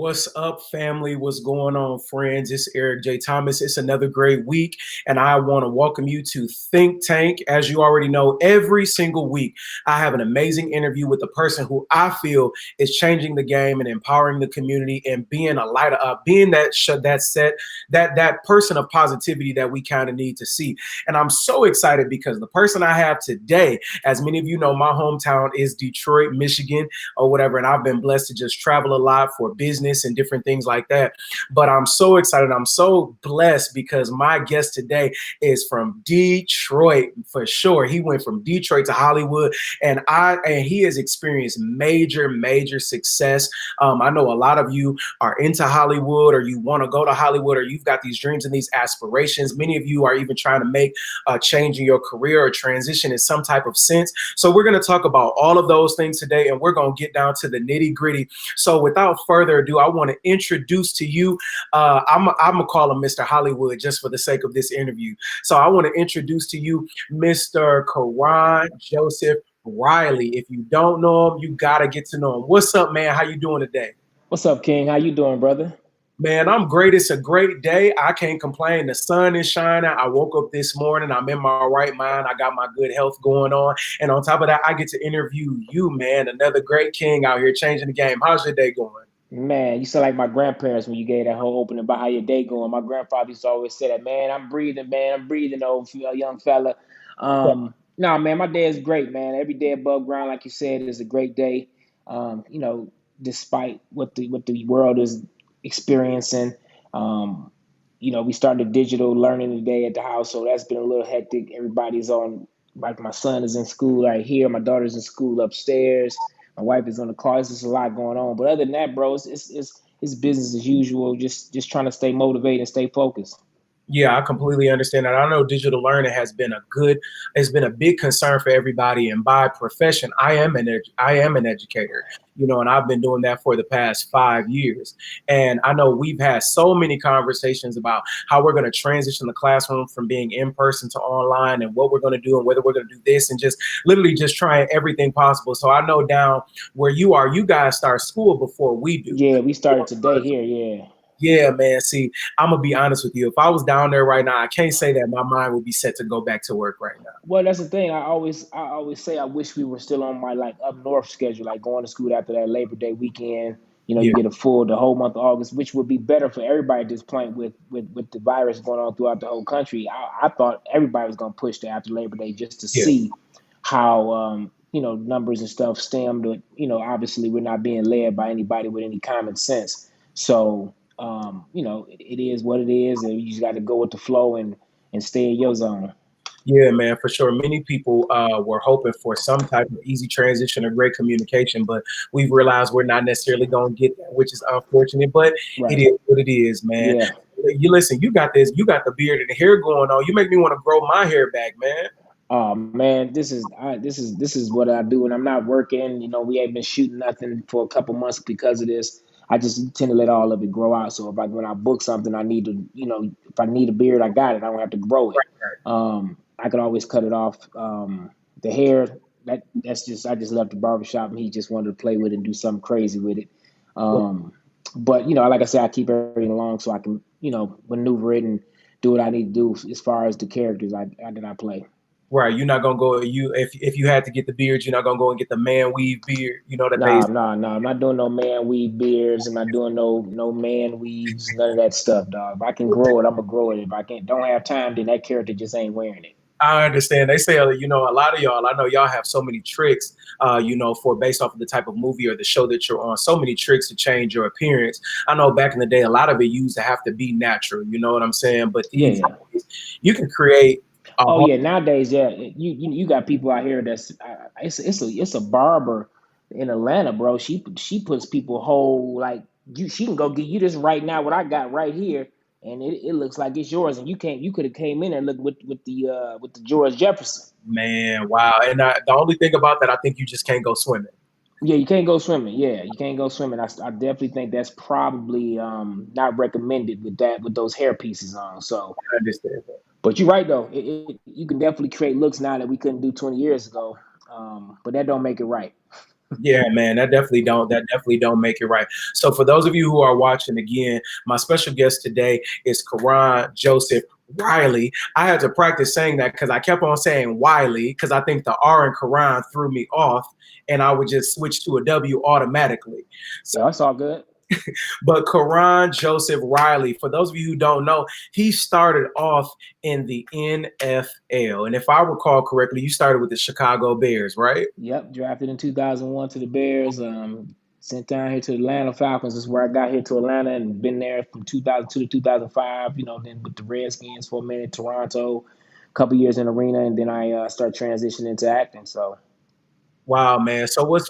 What's up, family? What's going on, friends? It's Eric J. Thomas. It's another great week, and I want to welcome you to Think Tank. As you already know, every single week I have an amazing interview with a person who I feel is changing the game and empowering the community and being a light up, being that person of positivity that we kind of need to see. And I'm so excited because the person I have today, as many of you know, my hometown is Detroit, Michigan, or whatever, and I've been blessed to just travel a lot for business and different things like that. But I'm so excited. I'm so blessed because my guest today is from Detroit for sure. He went from Detroit to Hollywood, and he has experienced major success. I know a lot of you are into Hollywood, or you want to go to Hollywood, or you've got these dreams and these aspirations. Many of you are even trying to make a change in your career or transition in some type of sense. So we're going to talk about all of those things today, and we're going to get down to the nitty gritty. So without further ado, I want to introduce to you, I'm going to call him Mr. Hollywood just for the sake of this interview. So I want to introduce to you Mr. Karon Joseph Riley. If you don't know him, you got to get to know him. What's up, man? How you doing today? What's up, King? How you doing, brother? Man, I'm great. It's a great day. I can't complain. The sun is shining. I woke up this morning. I'm in my right mind. I got my good health going on. And on top of that, I get to interview you, man, another great king out here changing the game. How's your day going? Man, you sound like my grandparents when you gave that whole opening about how your day going. My grandfather used to always say that, man, I'm breathing, old young fella. No, man, my day is great, man. Every day above ground, like you said, is a great day. Despite what the world is experiencing. Um, we started digital learning today at the house, so that's been a little hectic. Everybody's on, like my son is in school right here, my daughter's in school upstairs, my wife is on the car. There's just a lot going on. But other than that, bro, it's business as usual. Just trying to stay motivated and stay focused. Yeah, I completely understand that. I know digital learning has been a big concern for everybody. And by profession, I am an educator, and I've been doing that for the past 5 years. And I know we've had so many conversations about how we're going to transition the classroom from being in person to online, and what we're going to do and whether we're going to do this, and just literally just trying everything possible. So I know down where you are, you guys start school before we do. Yeah, we started today here. Yeah. Yeah, man. See, I'm gonna be honest with you. If I was down there right now, I can't say that my mind would be set to go back to work right now. Well, that's the thing. I always say I wish we were still on my like up north schedule, like going to school after that Labor Day weekend. You Yeah, get the whole month of August, which would be better for everybody at this point with the virus going on throughout the whole country. I thought everybody was going to push to after Labor Day just to yeah. see how numbers and stuff stemmed. Obviously we're not being led by anybody with any common sense. So it is what it is, and you just got to go with the flow and stay in your zone. Yeah, man, for sure. Many people were hoping for some type of easy transition or great communication, but we've realized we're not necessarily going to get that, which is unfortunate. But it Right. is what it is, man. Yeah. You listen. You got this. You got the beard and the hair going on. You make me want to grow my hair back, man. Oh man, this is what I do when I'm not working. We ain't been shooting nothing for a couple months because of this. I just tend to let all of it grow out. So when I book something, I need to, if I need a beard, I got it. I don't have to grow it. I could always cut it off. The hair, that's just I just left the barbershop and he just wanted to play with it and do something crazy with it. Um, but like I said, I keep everything along so I can, maneuver it and do what I need to do as far as the characters that I play. Right. You're not gonna go. If you had to get the beard, you're not gonna go and get the man weave beard. You know that they. Nah, nah, nah. I'm not doing no man weave beards. I'm not doing no man weaves. None of that stuff, dog. If I can grow it, I'm gonna grow it. If I can't, don't have time, then that character just ain't wearing it. I understand. They say, a lot of y'all, I know y'all have so many tricks, for based off of the type of movie or the show that you're on, so many tricks to change your appearance. I know back in the day, a lot of it used to have to be natural, you know what I'm saying? But Yeah, these yeah. days, you can create a Oh whole, yeah. Nowadays, yeah, you got people out here that's it's a barber in Atlanta, bro. She puts people whole like she can go get you this right now. What I got right here, and it looks like it's yours, and you could have came in and looked with the George Jefferson. man, wow. And the only thing about that, I think you just can't go swimming. Yeah, you can't go swimming. Yeah, you can't go swimming. I definitely think that's probably not recommended with those hair pieces on. So, I understand that. but you're right though. You can definitely create looks now that we couldn't do 20 years ago. But that don't make it right. Yeah, man, that definitely don't make it right. So for those of you who are watching again, my special guest today is Karon Joseph Wiley. I had to practice saying that because I kept on saying Wiley because I think the R in Karon threw me off, and I would just switch to a W automatically. So, Yeah, it's all good. but Karon Joseph Riley, for those of you who don't know, he started off in the NFL, and if I recall correctly, you started with the Chicago Bears, right? Yep, drafted in 2001 to the Bears. Sent down here to Atlanta Falcons. This is where I got here to Atlanta and been there from 2002 to 2005. Then with the Redskins for a minute, Toronto, a couple years in arena, and then I start transitioning into acting. So Wow, man. So what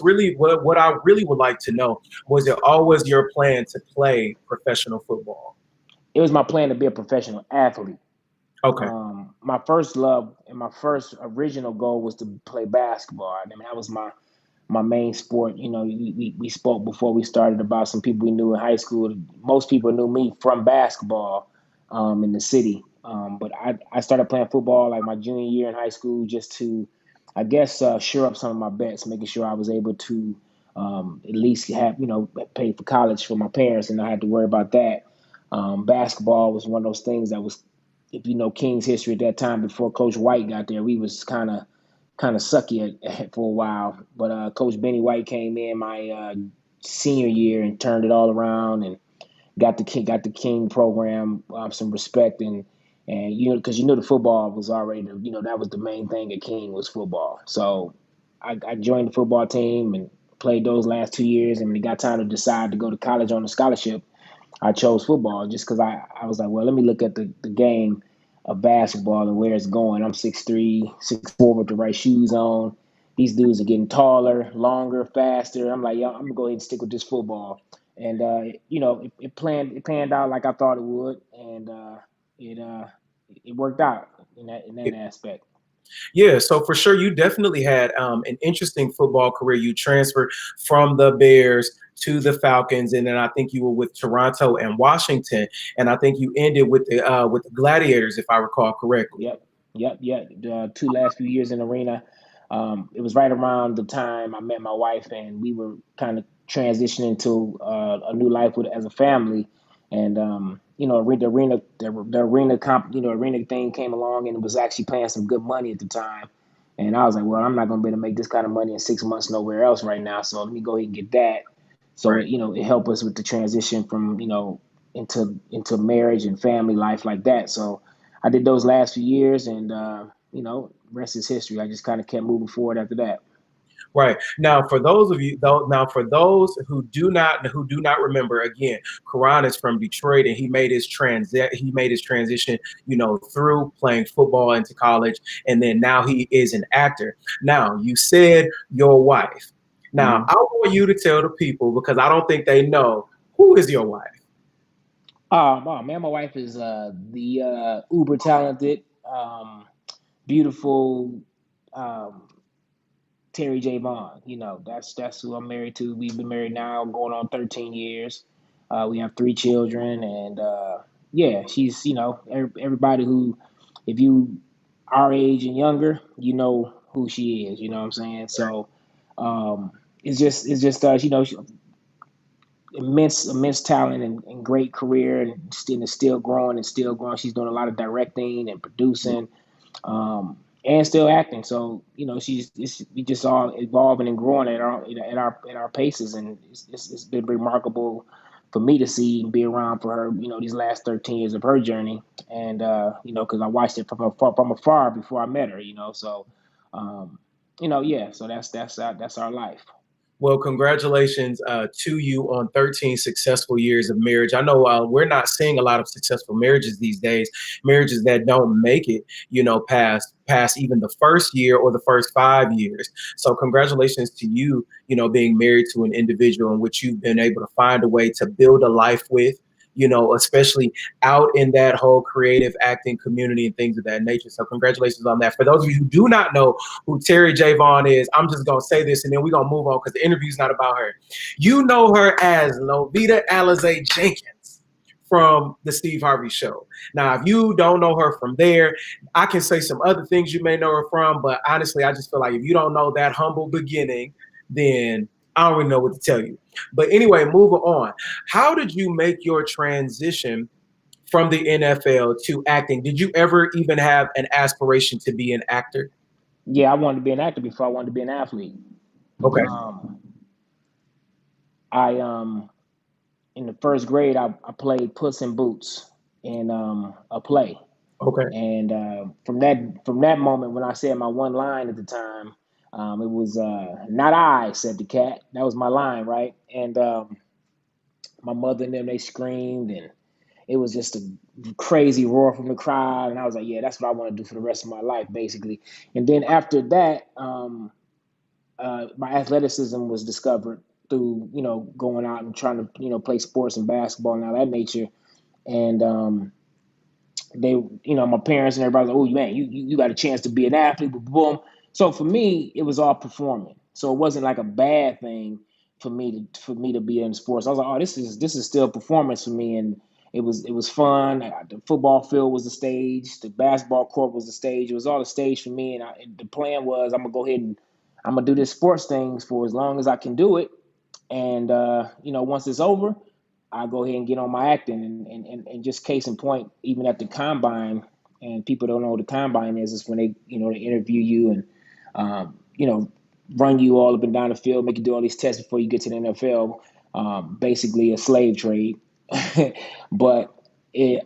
I really would like to know, was it always your plan to play professional football? it was my plan to be a professional athlete. Okay. My first love and my first original goal was to play basketball. I mean, that was my main sport. We spoke before we started about some people we knew in high school. Most people knew me from basketball in the city. But I started playing football like my junior year in high school just to, I guess, shore up some of my bets, making sure I was able to at least have, pay for college for my parents and I had to worry about that. Basketball was one of those things that was, if you know King's history at that time before Coach White got there, we was kind of sucky for a while. But Coach Benny White came in my senior year and turned it all around and got the King program some respect and because the football was already that was the main thing at King was football. So I joined the football team and played those last 2 years, and when it got time to decide to go to college on a scholarship, I chose football just because I was like, well, let me look at the game of basketball and where it's going. I'm 6'3", 6'4" with the right shoes on. These dudes are getting taller, longer, faster. I'm like, yo, I'm gonna go ahead and stick with this football. And it panned out like I thought it would, and it uh, it worked out in that aspect. Yeah, so for sure, you definitely had an interesting football career. You transferred from the Bears to the Falcons, and then I think you were with Toronto and Washington, and I think you ended with the Gladiators, if I recall correctly. Yep, yep. The two last few years in arena, it was right around the time I met my wife, and we were kind of transitioning to a new life with as a family. And the arena thing came along, and it was actually paying some good money at the time. And I was like, well, I'm not going to be able to make this kind of money in 6 months nowhere else right now. So let me go ahead and get that. So Right. it helped us with the transition from into marriage and family life like that. So I did those last few years, and rest is history. I just kind of kept moving forward after that. Right. Now, for those of you though, now for those who do not remember, again, Karan is from Detroit, and he made his transition, through playing football into college, and then now he is an actor. Now, you said your wife. Now, Mm-hmm. I want you to tell the people, because I don't think they know, who is your wife. Oh man, my wife is the uber talented, beautiful um, Terry J. Vaughn. That's who I'm married to. We've been married now going on 13 years. We have three children, and yeah, she's everybody who, if you our age and younger, you know who she is. You know what I'm saying? So um, it's just immense talent and great career, and still growing and still growing. She's doing a lot of directing and producing, and still acting. So we just all evolving and growing at our paces, and it's been remarkable for me to see and be around for her. These last 13 years of her journey, and because I watched it from afar before I met her. So um, yeah. So that's our life. Well, congratulations to you on 13 successful years of marriage. I know we're not seeing a lot of successful marriages these days, marriages that don't make it, past even the first year or the first 5 years. So, congratulations to you, being married to an individual in which you've been able to find a way to build a life with. Especially out in that whole creative acting community and things of that nature. So, congratulations on that. For those of you who do not know who Terry J. Vaughn is, I'm just gonna say this and then we're gonna move on because the interview's not about her. You know her as Lovita Alizé Jenkins from the Steve Harvey Show. Now, if you don't know her from there, I can say some other things you may know her from, but honestly, I just feel like if you don't know that humble beginning, then I don't really know what to tell you. But anyway, moving on. How did you make your transition from the NFL to acting? Did you ever even have an aspiration to be an actor? Yeah, I wanted to be an actor before I wanted to be an athlete. Okay. Um, I in the first grade, I played Puss in Boots in a play, Okay. and from that moment when I said my one line at the time, it was "Not I," said the cat. That was my line, right? And my mother and them, they screamed, and it was just a crazy roar from the crowd. And I was like, yeah, that's what I want to do for the rest of my life, basically. And then after that, my athleticism was discovered through going out and trying to play sports and basketball and all that nature. And they, my parents and everybody was like, oh man, you got a chance to be an athlete, boom, boom. So for me, it was all performing. So it wasn't like a bad thing for me to be in sports. I was like, oh, this is still performance for me, and it was fun. The football field was the stage, the basketball court was the stage. It was all the stage for me, and the plan was I'm gonna go ahead and I'm gonna do this sports things for as long as I can do it, and once it's over, I'll go ahead and get on my acting. And just case in point, even at the combine, and people don't know what the combine is when they interview you and run you all up and down the field, make you do all these tests before you get to the NFL. Basically a slave trade. But they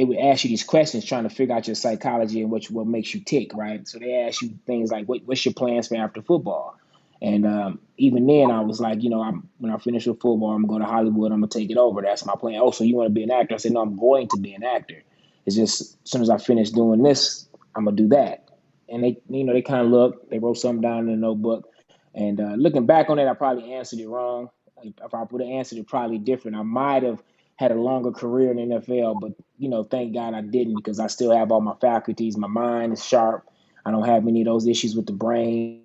would ask you these questions trying to figure out your psychology and what makes you tick, right? So they ask you things like, what's your plans for after football? And even then, I was like, when I finish with football, I'm going to Hollywood. I'm gonna take it over. That's my plan. Oh, so you want to be an actor? I said, no, I'm going to be an actor. It's just as soon as I finish doing this, I'm gonna do that. And they kind of looked. They wrote something down in the notebook. And looking back on it, I probably answered it wrong. If I would have answered it probably different, I might have had a longer career in the NFL. But thank God I didn't, because I still have all my faculties. My mind is sharp. I don't have any of those issues with the brain.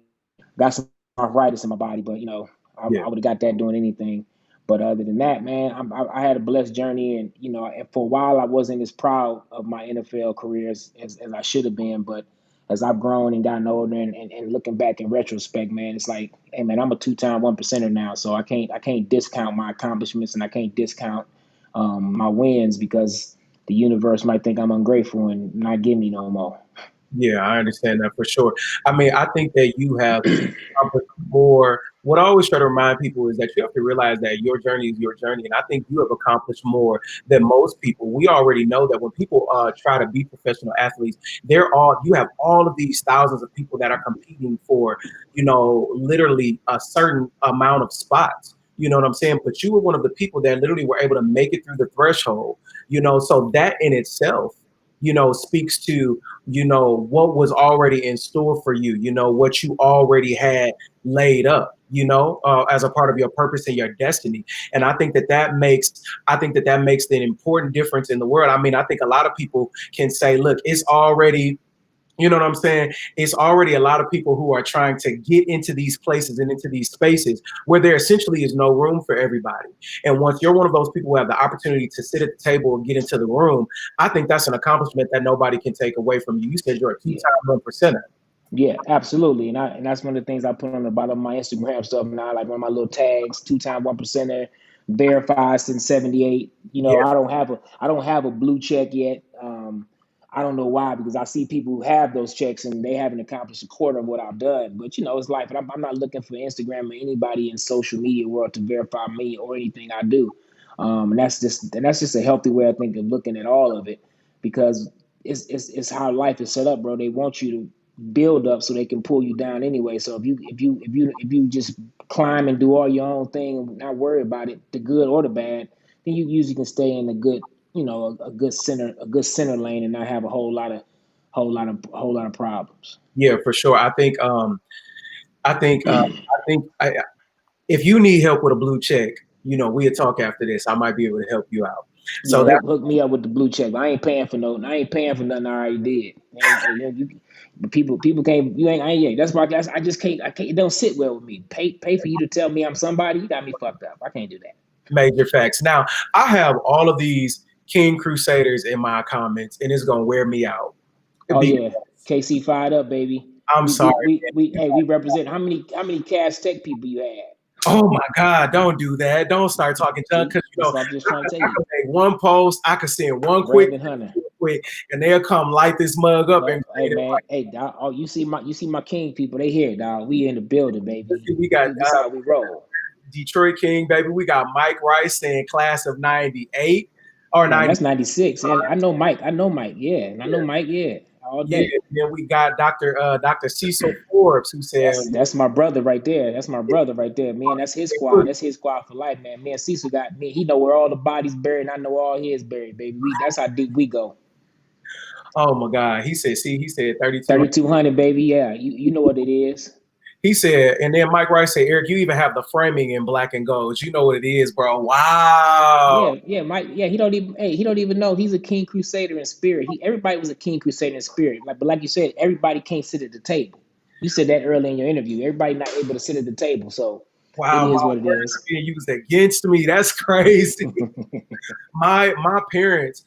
Got some arthritis in my body, but Yeah. I would have got that doing anything. But other than that, man, I had a blessed journey, and and for a while I wasn't as proud of my NFL career as I should have been. But as I've grown and gotten older, and looking back in retrospect, man, it's like, hey, man, I'm a two-time one percenter now, so I can't discount my accomplishments, and I can't discount my wins, because the universe might think I'm ungrateful and not give me no more. Yeah, I understand that for sure. I mean, I think that you have accomplished more. What I always try to remind people is that you have to realize that your journey is your journey, and I think you have accomplished more than most people. We already know that when people try to be professional athletes, you have all of these thousands of people that are competing for, literally a certain amount of spots. You know what I'm saying? But you were one of the people that literally were able to make it through the threshold. So that in itself, speaks to what was already in store for you, what you already had laid up, as a part of your purpose and your destiny. And I think that makes an important difference in the world. I mean, I think a lot of people can say, look, it's already, you know what I'm saying? It's already a lot of people who are trying to get into these places and into these spaces where there essentially is no room for everybody. And once you're one of those people who have the opportunity to sit at the table and get into the room, I think that's an accomplishment that nobody can take away from you. You said you're a Yeah. two-time one percenter. Yeah, absolutely, and that's one of the things I put on the bottom of my Instagram stuff now, like one of my little tags: two-time one percenter, verified since '78. Yeah, I don't have a blue check yet. I don't know why, because I see people who have those checks and they haven't accomplished a quarter of what I've done. But it's life, and I'm not looking for Instagram or anybody in social media world to verify me or anything I do. And that's just a healthy way, I think, of looking at all of it, because it's how life is set up, bro. They want you to build up so they can pull you down anyway. So if you just climb and do all your own thing and not worry about it, the good or the bad, then you usually can stay in a good, a good center lane, and not have a whole lot of problems. yeah, for sure. I think if you need help with a blue check, we'll talk after this. I might be able to help you out. Yeah, So that hook me up with the blue check. But I ain't paying for no. I ain't paying for nothing I already did. But people can't. You ain't. Yeah. That's why I just can't. I can't. It don't sit well with me. Pay for you to tell me I'm somebody. You got me fucked up. I can't do that. major facts. Now, I have all of these King Crusaders in my comments, and it's gonna wear me out. Oh Be- yeah, KC fired up, baby. I'm sorry. We represent how many Cast Tech people you had? Oh my God, don't do that. Don't start talking junk See, because that's what I'm just trying to tell I you. could make one post, I could send one Brandon Hunter. quick, and they'll come light this mug up and Well, hey man, hey dog, oh you see my king people, they here, dog. We in the building, baby. we got This how we roll. Detroit King, baby. We got Mike Rice saying class of 98 or No, 90. that's 96. Yeah, I know Mike. I know Mike. Yeah, and I know Yeah, Mike. Yeah, all yeah. day. And then we got Dr. Cecil Forbes who said, That's my brother right there. That's my brother right there, man. That's his squad. That's his squad for life, man. Me and Cecil got me. He know where all the bodies buried, and I know all his buried, baby. That's how deep we go. oh my God. He said, see, he said 32. 3200, baby. Yeah, you know what it is. He said, and then Mike Rice said, Eric, you even have the framing in black and gold. You know what it is, bro. Wow. Yeah, yeah, Mike. Yeah, he don't even. Hey, he don't even know he's a king crusader in spirit. Everybody was a king crusader in spirit. But like you said, everybody can't sit at the table. You said that early in your interview. Everybody not able to sit at the table, so it Wow, my is what it words are is. being used against me. That's crazy. My parents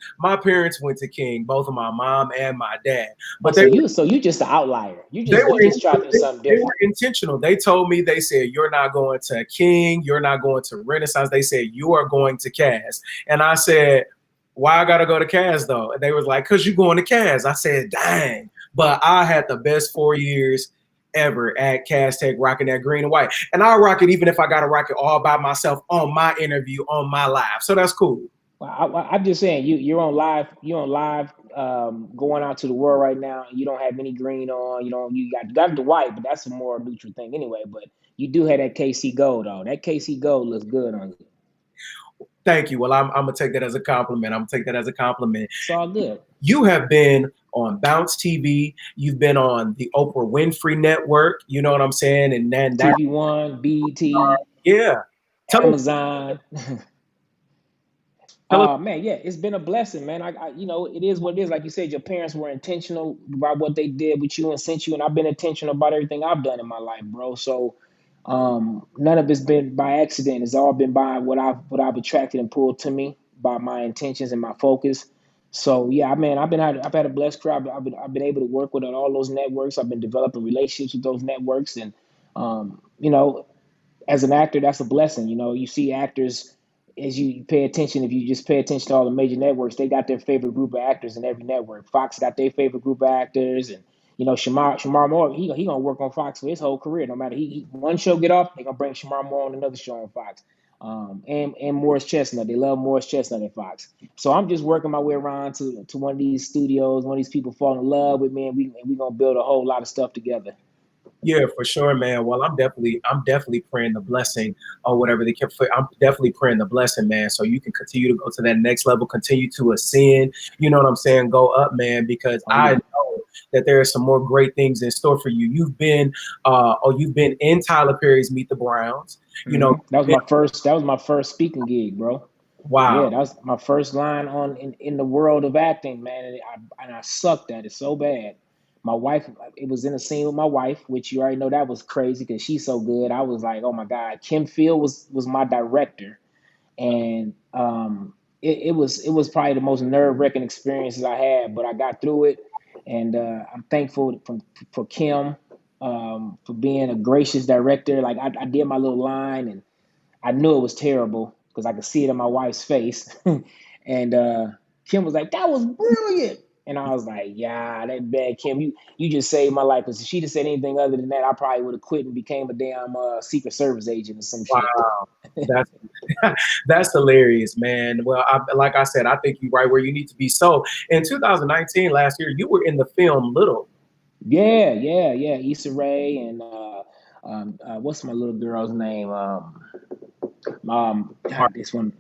went to King, both of my mom and my dad. Oh, But so you just an outlier. You they just were you just trapping something they were different. intentional. They told me, they said, you're not going to King, you're not going to Renaissance. They said you are going to Cass. And I said, why I gotta go to Cass though? And they was like, cause you going to Cass. I said, dang. But I had the best 4 years ever at Cass Tech, rocking that green and white. And I'll rock it even if I gotta rock it all by myself on my interview, on my live. So that's cool. Well, I'm just saying you're on live. You're on live, going out to the world right now. You don't have any green on. You got the white, but that's a more neutral thing anyway. But you do have that KC gold though. That KC gold looks good on you. Thank you. Well, I'm gonna take that as a compliment. I'm gonna take that as a compliment. It's all good. You have been on Bounce TV. You've been on the Oprah Winfrey Network. You know what I'm saying? And then that, TV One, BT, yeah. Tell us, Amazon. tell us. Man, yeah, it's been a blessing, man. It is what it is. Like you said, your parents were intentional about what they did with you and sent you, and I've been intentional about everything I've done in my life, bro. So, none of it's been by accident. It's all been by what I've attracted and pulled to me by my intentions and my focus. So, yeah, man, I've had a blessed career. I've been able to work with all those networks. I've been developing relationships with those networks, and um, you know, as an actor, that's a blessing. You see actors, as you pay attention, if you just pay attention to all the major networks, they got their favorite group of actors in every network. Fox got their favorite group of actors, and Shamar Moore, he gonna work on Fox for his whole career. No matter he one show get off, they gonna bring Shamar Moore on another show on Fox. And Morris Chestnut, they love Morris Chestnut at Fox. So I'm just working my way around to one of these studios. One of these people fall in love with me, and we gonna build a whole lot of stuff together. Yeah, for sure, man. Well, I'm definitely praying the blessing or whatever they can. I'm definitely praying the blessing, man. So you can continue to go to that next level, continue to ascend. You know what I'm saying? Go up, man, because Oh I yeah. know that there are some more great things in store for you. You've been in Tyler Perry's Meet the Browns. You know, That was my first speaking gig, bro. wow, Yeah, that was my first line in the world of acting, man. And I sucked at it so bad. My wife, it was in a scene with my wife, which you already know that was crazy because she's so good. I was like, oh my God. Kim Field was my director, and it was probably the most nerve wracking experiences I had, but I got through it, and I'm thankful for Kim, for being a gracious director. Like I did my little line, and I knew it was terrible because I could see it in my wife's face. And Kim was like, "That was brilliant." And I was like, "Yeah, that bad, Kim. You just saved my life. Because if she'd have said anything other than that, I probably would have quit and became a damn Secret Service agent or some shit." wow, that's that's hilarious, man. Well, like I said, I think you're right where you need to be. So in 2019, last year, you were in the film Little. Yeah, yeah, yeah. Issa Rae and what's my little girl's name? God, this one,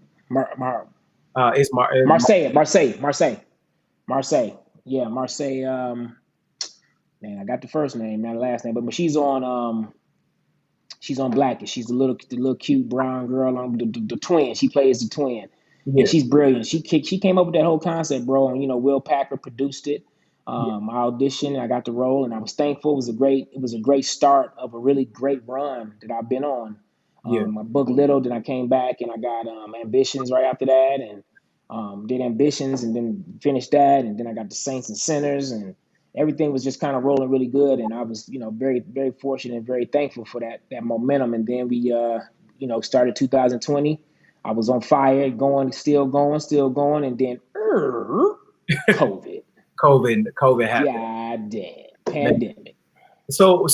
It's Marseille. Yeah, Marseille. Man, I got the first name, not the last name, but she's on Blackish. She's the little cute brown girl on the twin. She plays the twin, and yeah, she's brilliant. She came up with that whole concept, bro. And Will Packer produced it. yeah, I auditioned, and I got the role, and I was thankful. It was a great start of a really great run that I've been on. yeah. I booked Little, then I came back and I got Ambitions right after that, and did Ambitions, and then finished that, and then I got the Saints and Sinners, and everything was just kind of rolling really good, and I was, very, very fortunate and very thankful for that momentum. And then we, started 2020. I was on fire, still going, and then COVID. COVID happened. God damn, pandemic. So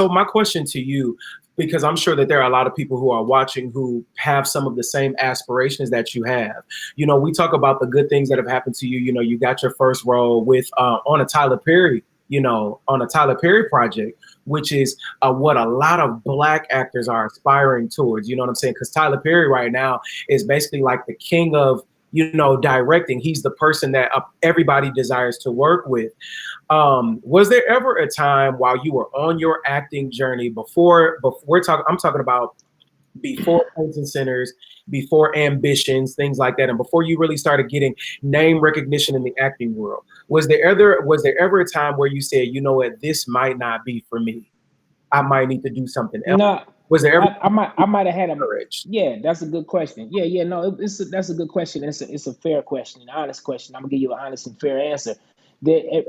my question to you, because I'm sure that there are a lot of people who are watching who have some of the same aspirations that you have. We talk about the good things that have happened to you. You got your first role with on a Tyler Perry, on a Tyler Perry project, which is what a lot of Black actors are aspiring towards. You know what I'm saying? Because Tyler Perry right now is basically like the king of directing. He's the person that everybody desires to work with. Was there ever a time while you were on your acting journey I'm talking about before Points and Centers, before Ambitions, things like that, and before you really started getting name recognition in the acting world, was there ever a time where you said, you know what, this might not be for me? I might need to do something else. No, Was there ever I might have had a. courage? Yeah, that's a good question. Yeah, no, that's a good question. It's a fair question, an honest question. I'm gonna give you an honest and fair answer.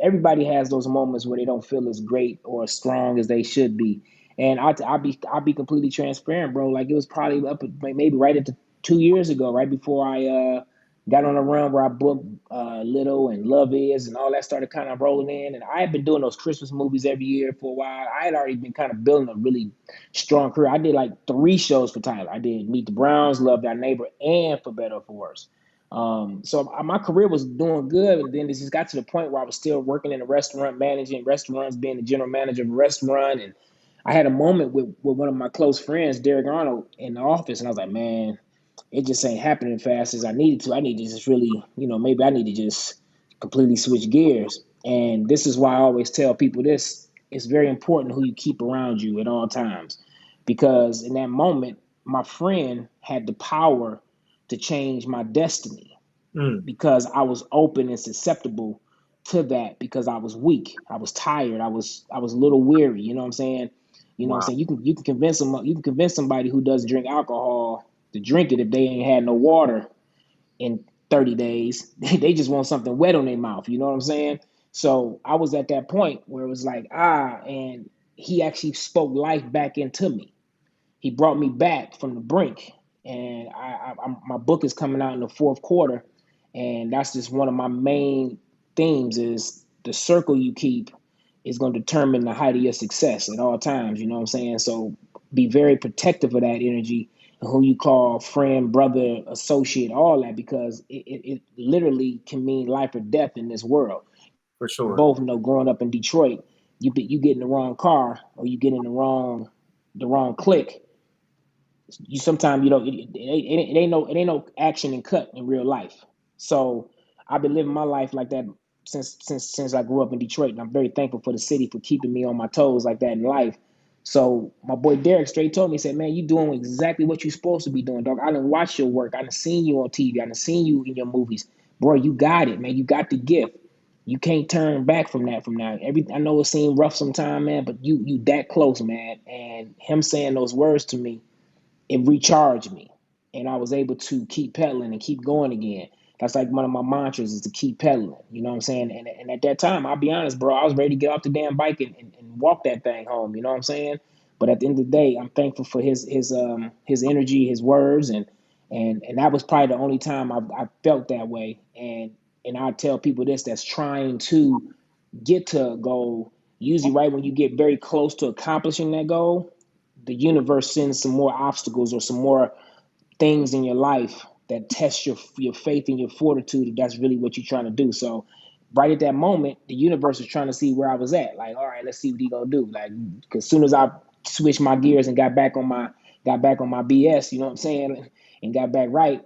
Everybody has those moments where they don't feel as great or as strong as they should be, and I'll be completely transparent, bro. Like, it was probably up maybe right at 2 years ago, right before I got on a run where I booked Little and Love Is and all that started kind of rolling in. And I had been doing those Christmas movies every year for a while. I had already been kind of building a really strong career. I did like 3 shows for Tyler. I did Meet the Browns, Love Thy Neighbor, and For Better or For Worse. So my career was doing good, and then it just got to the point where I was still working in a restaurant, managing restaurants, being the general manager of a restaurant. And I had a moment with one of my close friends, Derek Arnold, in the office, and I was like, man, it just ain't happening fast as I needed to. I need to just really, maybe I need to just completely switch gears. And this is why I always tell people this: it's very important who you keep around you at all times. Because in that moment, my friend had the power to change my destiny Mm, because I was open and susceptible to that because I was weak. I was tired. I was a little weary. You know what I'm saying? wow, You can convince somebody who doesn't drink alcohol to drink it if they ain't had no water in 30 days. They just want something wet on their mouth. You know what I'm saying? So I was at that point where it was like, and he actually spoke life back into me. He brought me back from the brink. And my book is coming out in the fourth quarter. And that's just one of my main themes is the circle you keep is going to determine the height of your success at all times. You know what I'm saying? So be very protective of that energy and who you call friend, brother, associate, all that, because it literally can mean life or death in this world. for We sure, both know growing up in Detroit, you get in the wrong car or you get in the wrong clique. You sometimes you don't. It ain't no action and cut in real life. So I've been living my life like that since I grew up in Detroit, and I'm very thankful for the city for keeping me on my toes like that in life. So my boy Derek straight told me, he said, "Man, you doing exactly what you're supposed to be doing, dog. I done watched your work. I done seen you on TV. I done seen you in your movies, bro. You got it, man. You got the gift. You can't turn back from that. From now, I know it seemed rough sometime, man, but you that close, man." And him saying those words to me, it recharged me, and I was able to keep pedaling and keep going again. That's like one of my mantras is to keep pedaling. You know what I'm saying? And at that time, I'll be honest, bro, I was ready to get off the damn bike and walk that thing home. You know what I'm saying? But at the end of the day, I'm thankful for his energy, his words, and that was probably the only time I felt that way. And I tell people this that's trying to get to a goal. Usually, right when you get very close to accomplishing that goal, the universe sends some more obstacles or some more things in your life that test your faith and your fortitude if that's really what you're trying to do. So right at that moment, the universe was trying to see where I was at. Like, all right, let's see what he gonna do. Like, cause soon as I switched my gears and got back on my BS, you know what I'm saying, and got back right,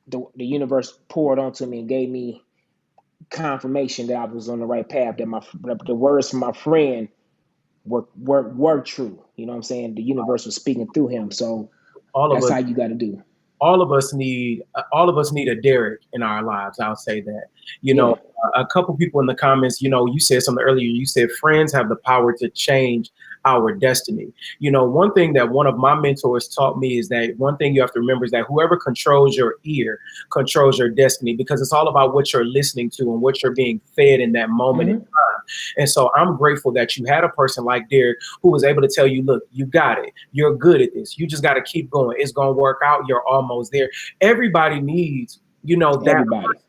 the universe poured onto me and gave me confirmation that I was on the right path. That the words from my friend were true. You know what I'm saying? The universe was speaking through him. So all of that's us how you got to do. all of us need a Derek in our lives. I'll say that. You know, Yeah. a couple people in the comments. You said something earlier. You said friends have the power to change our destiny. One thing that one of my mentors taught me is that one thing you have to remember is that whoever controls your ear controls your destiny, because it's all about what you're listening to and what you're being fed in that moment. Hmm. And so I'm grateful that you had a person like Derek who was able to tell you, look, you got it. You're good at this. You just got to keep going. It's going to work out. You're almost there. Everybody needs, that, Everybody.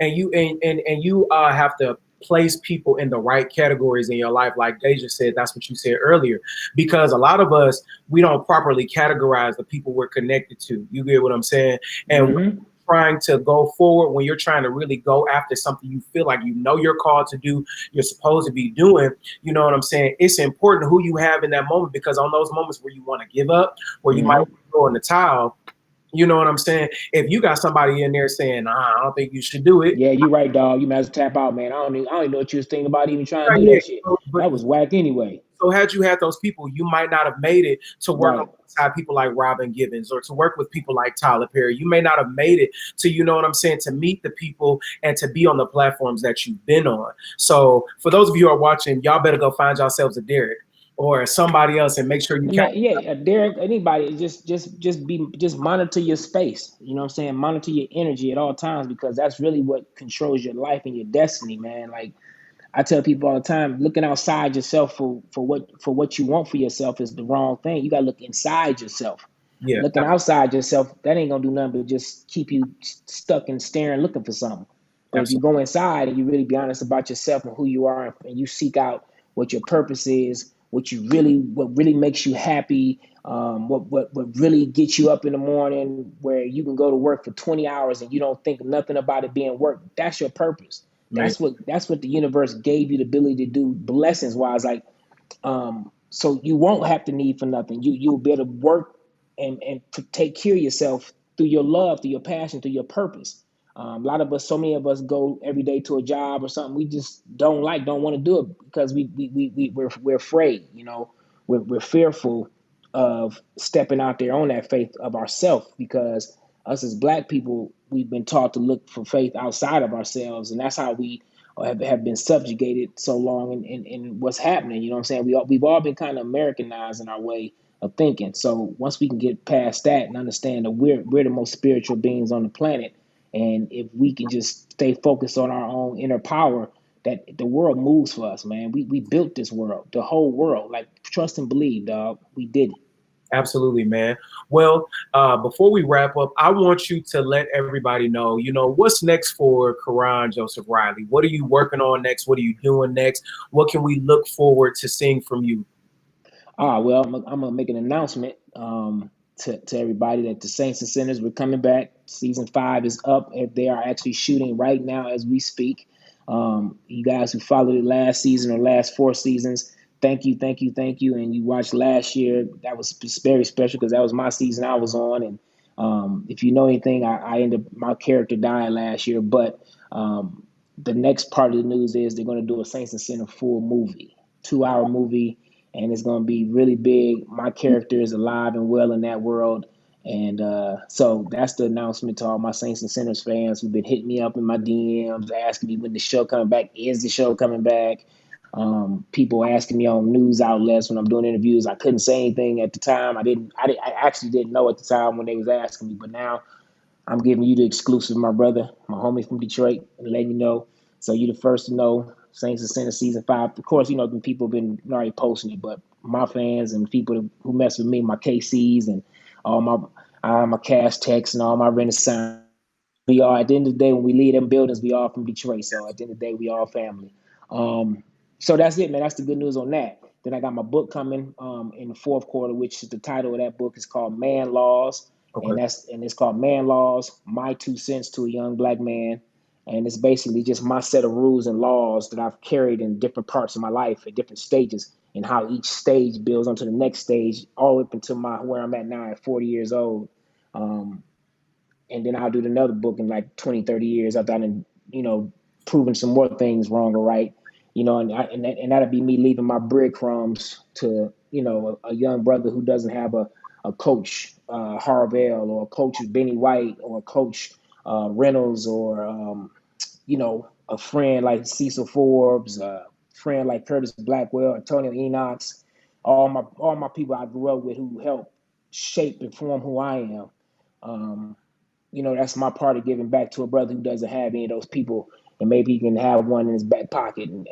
and you have to place people in the right categories in your life, like Deja said. That's what you said earlier, because a lot of us, we don't properly categorize the people we're connected to. You get what I'm saying? And Mm-hmm. trying to go forward, when you're trying to really go after something you feel like you're called to do, you're supposed to be doing, you know what I'm saying? It's important who you have in that moment, because on those moments where you want to give up, where you might Mm-hmm. throw in the towel, you know what I'm saying? If you got somebody in there saying, nah, I don't think you should do it. Yeah, you right, dog. You might as well tap out, man. I don't even know what you was thinking about even trying to Right, do yeah. that shit. But That was whack anyway. so had you had those people, you might not have made it to work Right. alongside people like Robin Givens, or to work with people like Tyler Perry. You may not have made it to, you know what I'm saying, to meet the people and to be on the platforms that you've been on. So for those of you who are watching, y'all better go find yourselves a Derek or somebody else and make sure you Man, count. yeah, Derek, anybody, just monitor your space. You know what I'm saying? Monitor your energy at all times, because that's really what controls your life and your destiny, man. Like I tell people all the time, looking outside yourself for what you want for yourself is the wrong thing. You gotta look inside yourself. Yeah, Looking outside yourself, that ain't gonna do nothing but just keep you stuck and staring, looking for something. But if you absolutely. go inside and you really be honest about yourself and who you are, and you seek out what your purpose is, what really makes you happy, what really gets you up in the morning, where you can go to work for 20 hours and you don't think nothing about it being work. That's your purpose. Man, That's what the universe gave you the ability to do, blessings wise. Like, so you won't have to need for nothing. You'll be able to work and to take care of yourself through your love, through your passion, through your purpose. A lot of us, so many of us, go every day to a job or something we just don't want to do it, because we're afraid. We're fearful of stepping out there on that faith of ourself, because us as Black people, we've been taught to look for faith outside of ourselves, and that's how we have been subjugated so long in what's happening. You know what I'm saying? We've all been kind of Americanized in our way of thinking. So once we can get past that and understand that we're the most spiritual beings on the planet, and if we can just stay focused on our own inner power, that the world moves for us, man. We built this world, the whole world. Like, trust and believe, dog. We did it. absolutely, man. Well, before we wrap up, I want you to let everybody know, what's next for Karon Joseph Riley. What are you working on next? What are you doing next? What can we look forward to seeing from you? Well, I'm gonna make an announcement to everybody that the Saints and Sinners, we're coming back. Season 5 is up. They are actually shooting right now as we speak. You guys who followed it last season or last 4 seasons, thank you, thank you, thank you. And you watched last year, that was very special, because that was my season I was on. And if you know anything, I ended up, my character dying last year. But the next part of the news is they're going to do a Saints and Sinners full movie, 2-hour movie, and it's going to be really big. My character is alive and well in that world. And so that's the announcement to all my Saints and Sinners fans who've been hitting me up in my DMs, asking me when the show coming back. Is the show coming back? People asking me on news outlets when I'm doing interviews. I couldn't say anything at the time. I actually didn't know at the time when they was asking me, but now I'm giving you the exclusive, my brother, my homie from Detroit, and letting you know. So you the first to know. Saints and Sinners season 5. Of course, the people have been already posting it, but my fans and people who mess with me, my KCs and all my cash techs and all my Renaissance, we all, at the end of the day, when we leave them buildings, we all from Detroit. So at the end of the day, we all family. Um, so that's it, man. That's the good news on that. Then I got my book coming in the fourth quarter, which is the title of that book is called Man Laws, Okay. and it's called Man Laws: My 2 cents to a Young Black Man. And it's basically just my set of rules and laws that I've carried in different parts of my life at different stages, and how each stage builds onto the next stage, all the way up until my where I'm at now at 40 years old. Um, and then I'll do another book in like 20, 30 years after I've proven some more things wrong or right. And that'll be me leaving my breadcrumbs to, a young brother who doesn't have a coach, Harvell, or a coach Benny White, or a coach Reynolds, or, a friend like Cecil Forbes, a friend like Curtis Blackwell, Antonio Enox, all my people I grew up with who helped shape and form who I am. Um, that's my part of giving back to a brother who doesn't have any of those people and maybe he can have one in his back pocket. And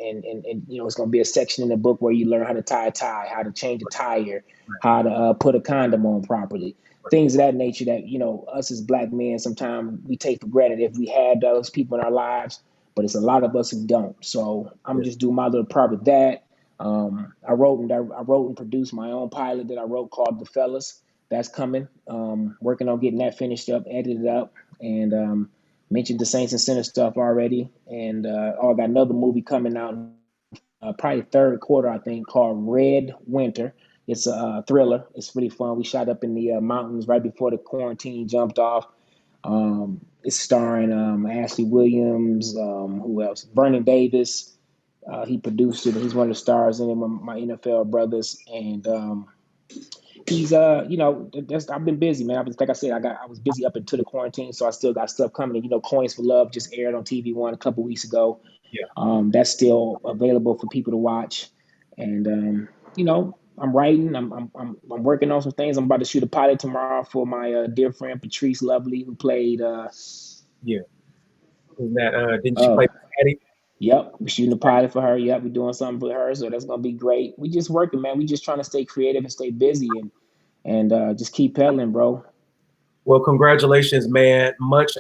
you know, it's going to be a section in the book where you learn how to tie a tie, how to change a tire, how to put a condom on properly, things of that nature that, you know, us as black men sometimes we take for granted if we had those people in our lives, but it's a lot of us who don't. So I'm Yeah. just doing my little part with that. I wrote and produced my own pilot that I wrote called The Fellas. That's coming. Working on getting that finished up, edited up, and mentioned the Saints and Sinners stuff already. And I got another movie coming out, probably third quarter, I think, called Red Winter. It's a thriller. It's really fun. We shot up in the mountains right before the quarantine jumped off. It's starring Ashley Williams. Who else? Vernon Davis. He produced it. He's one of the stars in it. My NFL brothers, and he's you know, I've been busy, man. I was, like I said, I was busy up until the quarantine, so I still got stuff coming. And, you know, Coins for Love just aired on TV One a couple weeks ago. Yeah. That's still available for people to watch, and you know, I'm writing. I'm working on some things. I'm about to shoot a pilot tomorrow for my dear friend Patrice Lovely, who played. Yeah. Isn't that didn't she play Oh, Patty? yep, we're shooting a pilot for her. Yep, we're doing something for her, so that's gonna be great. We just working, man. We just trying to stay creative and stay busy, and just keep pedaling, bro. Well, congratulations, man. Much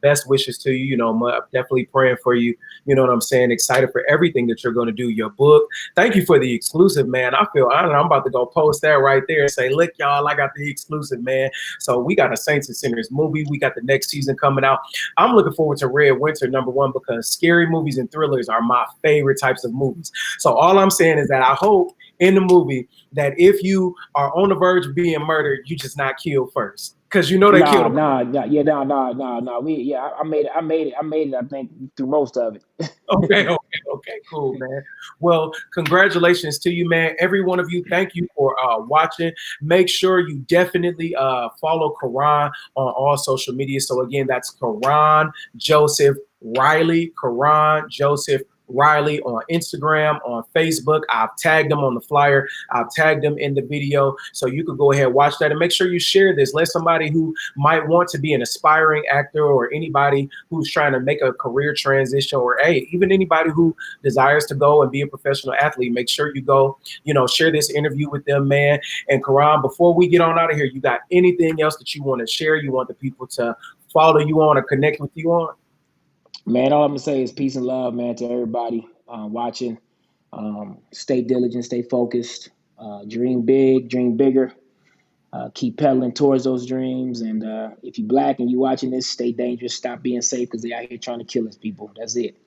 best wishes to you. You know, definitely praying for you. You know what I'm saying? Excited for everything that you're going to do. Your book. Thank you for the exclusive, man. I feel, I don't know, I'm about to go post that right there and say, look, y'all, I got the exclusive, man. So we got a Saints and Sinners movie. We got the next season coming out. I'm looking forward to Red Winter, number one, because scary movies and thrillers are my favorite types of movies. So all I'm saying is that I hope in the movie that if you are on the verge of being murdered, you just not killed first. Because you know they killed Nah, him. nah, nah, yeah, nah, nah, nah, nah. I made it. I think through most of it. Okay, okay, okay, cool, man. Well, congratulations to you, man. Every one of you, thank you for watching. Make sure you definitely follow Karon on all social media. So again, that's Karon Joseph Riley. Karon Joseph Riley on Instagram, on Facebook. I've tagged them on the flyer. I've tagged them in the video. So you could go ahead and watch that and make sure you share this. Let somebody who might want to be an aspiring actor or anybody who's trying to make a career transition, or hey, even anybody who desires to go and be a professional athlete, make sure you go, you know, share this interview with them, man. And Karon, before we get on out of here, you got anything else that you want to share? You want the people to follow you on or connect with you on? Man, all I'm gonna say is peace and love, man, to everybody watching. Stay diligent, stay focused, dream big, dream bigger. Keep pedaling towards those dreams. And if you black and you watching this, stay dangerous. Stop being safe because they out here trying to kill us, people. That's it.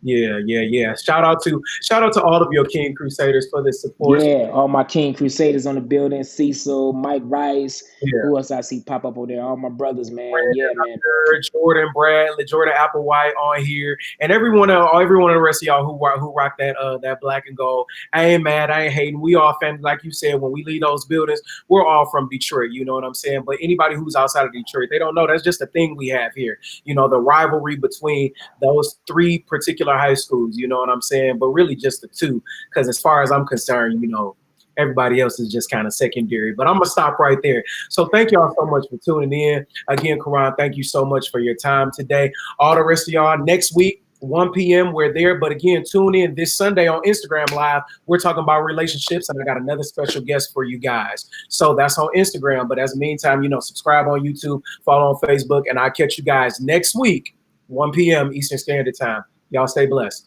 Yeah, yeah, yeah. Shout out to all of your King Crusaders for this support. Yeah, all my King Crusaders on the building. Cecil, Mike Rice. Yeah. Who else I see pop up over there? All my brothers, man. Brandon Yeah, man. Hunter, Jordan Bradley, Jordan Applewhite on here, and every one of the rest of y'all who rock that black and gold. I ain't mad, I ain't hating. We all family, like you said. When we leave those buildings, we're all from Detroit. You know what I'm saying? But anybody who's outside of Detroit, they don't know that's just a thing we have here. You know, the rivalry between those three particular high schools. You know what I'm saying? But really, just the two, because as far as I'm concerned, you know, everybody else is just kind of secondary. But I'm gonna stop right there. So thank y'all so much for tuning in. Again, Karon, thank you so much for your time today. All the rest of y'all, next week, 1 p.m., we're there. But again, tune in this Sunday on Instagram Live. We're talking about relationships, and I got another special guest for you guys. So that's on Instagram. But as the meantime, you know, subscribe on YouTube, follow on Facebook, and I'll catch you guys next week, 1 p.m. Eastern Standard Time. Y'all stay blessed.